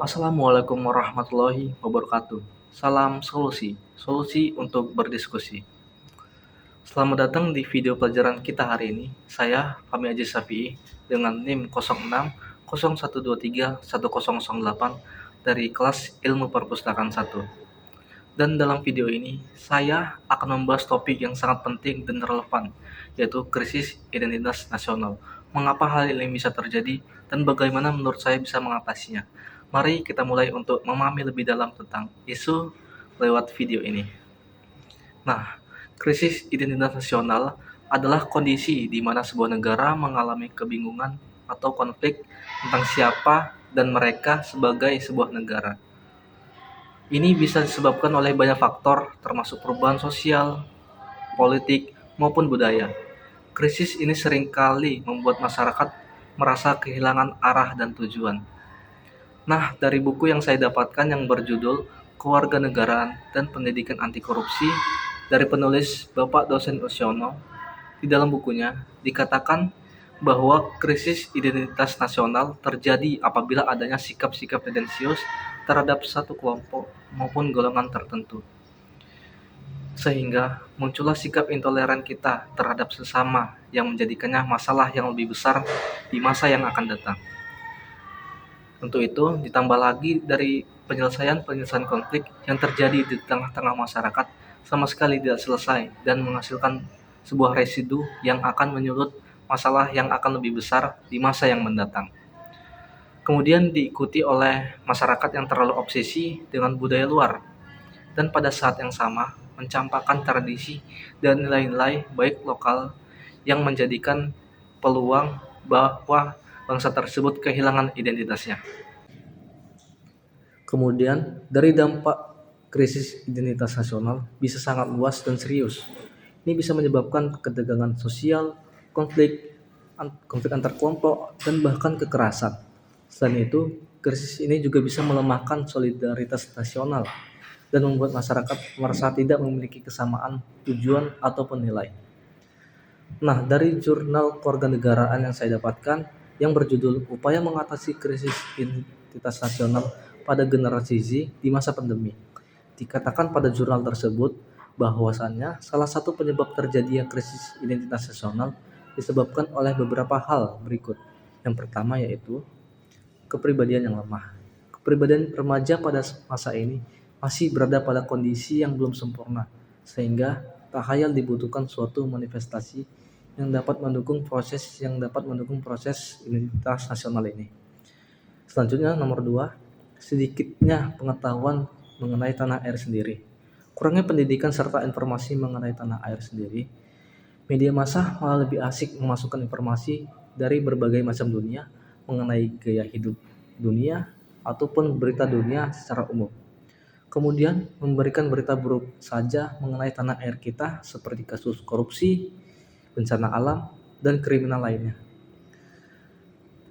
Assalamualaikum warahmatullahi wabarakatuh. Salam solusi, solusi untuk berdiskusi. Selamat datang di video pelajaran kita hari ini. Saya Fahmi Aziz Safi'i dengan NIM 06 0123 1008 dari kelas Ilmu Perpustakaan 1. Dan dalam video ini, saya akan membahas topik yang sangat penting dan relevan, yaitu krisis identitas nasional. Mengapa hal ini bisa terjadi dan bagaimana menurut saya bisa mengatasinya? Mari kita mulai untuk memahami lebih dalam tentang isu lewat video ini. Nah, krisis identitas nasional adalah kondisi di mana sebuah negara mengalami kebingungan atau konflik tentang siapa dan mereka sebagai sebuah negara. Ini bisa disebabkan oleh banyak faktor, termasuk perubahan sosial, politik, maupun budaya. Krisis ini seringkali membuat masyarakat merasa kehilangan arah dan tujuan. Nah, dari buku yang saya dapatkan yang berjudul Kewarganegaraan dan Pendidikan Anti Korupsi dari penulis Bapak Dosen Usyono, di dalam bukunya dikatakan bahwa krisis identitas nasional terjadi apabila adanya sikap-sikap tendensius terhadap satu kelompok maupun golongan tertentu. Sehingga muncullah sikap intoleran kita terhadap sesama yang menjadikannya masalah yang lebih besar di masa yang akan datang. Untuk itu, ditambah lagi dari penyelesaian konflik yang terjadi di tengah-tengah masyarakat sama sekali tidak selesai dan menghasilkan sebuah residu yang akan menyulut masalah yang akan lebih besar di masa yang mendatang. Kemudian diikuti oleh masyarakat yang terlalu obsesi dengan budaya luar dan pada saat yang sama mencampakkan tradisi dan nilai-nilai baik lokal yang menjadikan peluang bahwa bangsa tersebut kehilangan identitasnya. Kemudian, dari dampak krisis identitas nasional bisa sangat luas dan serius. Ini bisa menyebabkan ketegangan sosial, konflik antar kelompok, dan bahkan kekerasan. Selain itu, krisis ini juga bisa melemahkan solidaritas nasional dan membuat masyarakat merasa tidak memiliki kesamaan tujuan ataupun nilai. Nah, dari jurnal kewarganegaraan yang saya dapatkan yang berjudul Upaya Mengatasi Krisis Identitas Nasional pada Generasi Z di Masa Pandemi, dikatakan pada jurnal tersebut bahwasannya salah satu penyebab terjadinya krisis identitas nasional disebabkan oleh beberapa hal berikut. Yang pertama yaitu kepribadian yang lemah. Kepribadian remaja pada masa ini masih berada pada kondisi yang belum sempurna, sehingga tak hayal dibutuhkan suatu manifestasi yang dapat mendukung proses identitas nasional ini. Selanjutnya nomor 2, sedikitnya pengetahuan mengenai tanah air sendiri. Kurangnya pendidikan serta informasi mengenai tanah air sendiri. Media massa malah lebih asik memasukkan informasi dari berbagai macam dunia mengenai gaya hidup dunia ataupun berita dunia secara umum. Kemudian memberikan berita buruk saja mengenai tanah air kita seperti kasus korupsi, bencana alam, dan kriminal lainnya.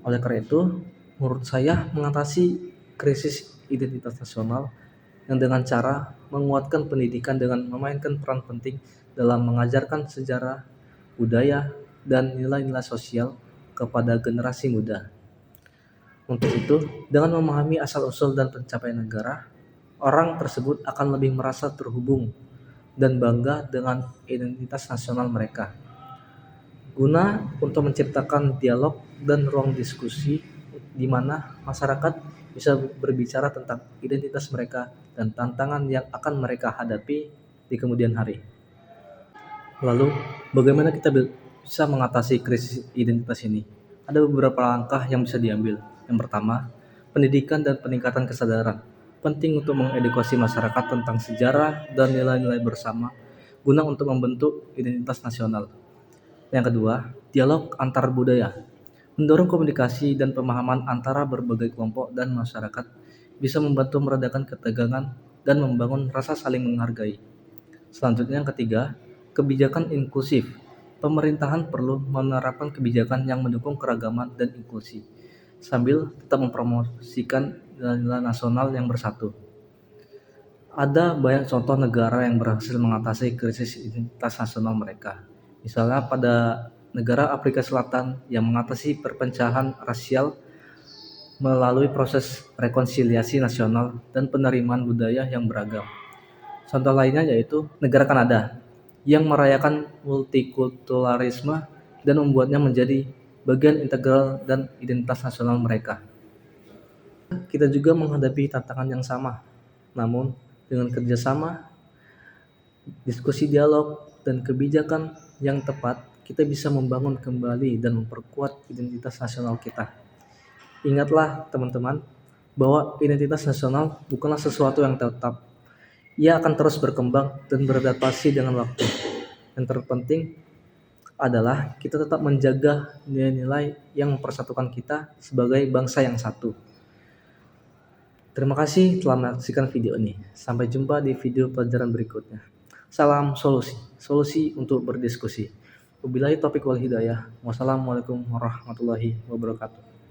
Oleh karena itu, menurut saya mengatasi krisis identitas nasional yang dengan cara menguatkan pendidikan dengan memainkan peran penting dalam mengajarkan sejarah, budaya, dan nilai-nilai sosial kepada generasi muda. Untuk itu, dengan memahami asal-usul dan pencapaian negara, orang tersebut akan lebih merasa terhubung dan bangga dengan identitas nasional mereka. Guna untuk menciptakan dialog dan ruang diskusi di mana masyarakat bisa berbicara tentang identitas mereka dan tantangan yang akan mereka hadapi di kemudian hari. Lalu, bagaimana kita bisa mengatasi krisis identitas ini? Ada beberapa langkah yang bisa diambil. Yang pertama, pendidikan dan peningkatan kesadaran. Penting untuk mengedukasi masyarakat tentang sejarah dan nilai-nilai bersama guna untuk membentuk identitas nasional. Yang kedua, dialog antar budaya. Mendorong komunikasi dan pemahaman antara berbagai kelompok dan masyarakat bisa membantu meredakan ketegangan dan membangun rasa saling menghargai. Selanjutnya yang ketiga, kebijakan inklusif. Pemerintahan perlu menerapkan kebijakan yang mendukung keragaman dan inklusi, sambil tetap mempromosikan nilai-nilai nasional yang bersatu. Ada banyak contoh negara yang berhasil mengatasi krisis identitas nasional mereka. Misalnya pada negara Afrika Selatan yang mengatasi perpecahan rasial melalui proses rekonsiliasi nasional dan penerimaan budaya yang beragam. Contoh lainnya yaitu negara Kanada yang merayakan multikulturalisme dan membuatnya menjadi bagian integral dan identitas nasional mereka. Kita juga menghadapi tantangan yang sama, namun dengan kerjasama, diskusi dialog, dan kebijakan yang tepat, kita bisa membangun kembali dan memperkuat identitas nasional kita. Ingatlah teman-teman, bahwa identitas nasional bukanlah sesuatu yang tetap. Ia akan terus berkembang dan beradaptasi dengan waktu. Yang terpenting adalah kita tetap menjaga nilai-nilai yang mempersatukan kita sebagai bangsa yang satu. Terima kasih telah menyaksikan video ini. Sampai jumpa di video pelajaran berikutnya. Salam solusi, solusi untuk berdiskusi. Wabillahi taufiq wal hidayah. Wassalamualaikum warahmatullahi wabarakatuh.